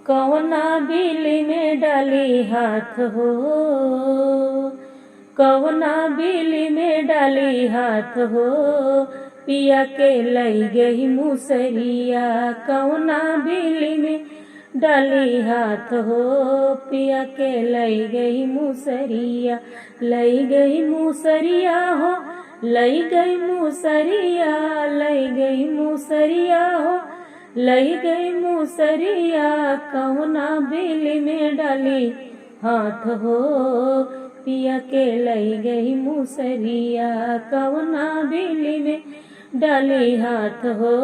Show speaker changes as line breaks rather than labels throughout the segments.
कौना बिली में डाली हाथ हो, कौना बिली में डाली हाथ हो, पिया के लई गई मुसरिया। कौना बिली में डाली हाथ हो, पिया के लई गई मुसरिया। लई गई मुसरिया हो, लई गई मुसरिया, लई गई मुसरिया हो, लई गई मुसरिया। कौना बिली में डाली हाथ हो, पिया के लई गई मुसरिया। कौना बिली में डाली हाथ हो,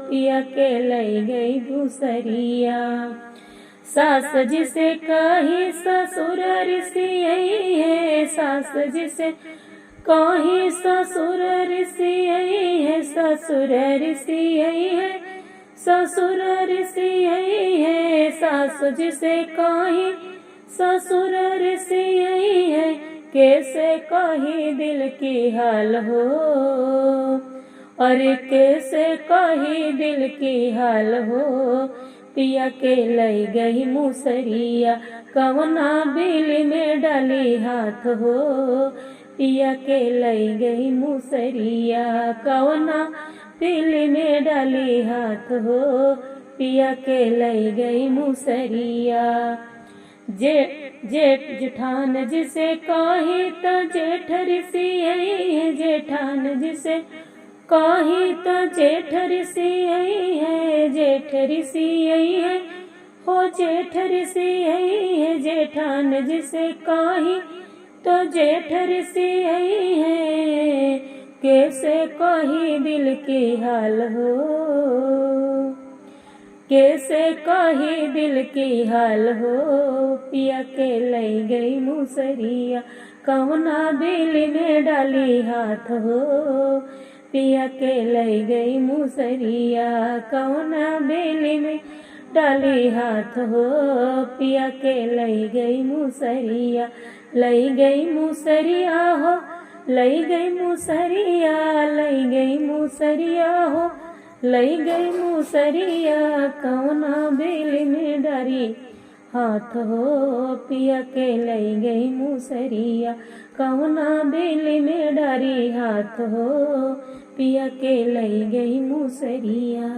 पिया के लई गई मुसरिया। सास जिसे कही ससुर रिसियई है, सास जिसे कही ससुर रिसियई है, ससुर रिसियई है, ससुर रिसियई है। सास जिसे कही ससुर रिसियई है, कैसे कही दिल की हाल हो, अरे कैसे कही दिल की हाल हो, पिया के लई गई मुसरिया। कौना बिली में डाली हाथ हो, पिया के लई गई मुसरिया। कौना बिली में डाली हाथ हो, पिया के लई गई मुसरिया। जेठ जेठान जिसे कही तो जेठ रिसियई है, जेठान जिसे कही तो जेठ रिसियई है, जेठ रिसियई है हो, जेठ रिसियई है। जेठान जिसे कही तो जेठ रिसियई है, कैसे कही दिल की हाल हो, कैसे कही दिल की हाल हो, पिया के लई गई मुसरिया। कौना बिली में डाली हाथ हो, पिया के लई गई मुसरिया। कौना बिली में डाली हाथ हो, पिया के लई गई मुसरिया। लई गई मुसरिया हो, लई गई मुसरिया, लई गई मुसरिया हो, लई गई मुसरिया। कौना बिली में डाली हाथ हो, पिया के लई गई मुसरिया। कौना बिली में डाली हाथ हो, पिया के लई गई मुसरिया।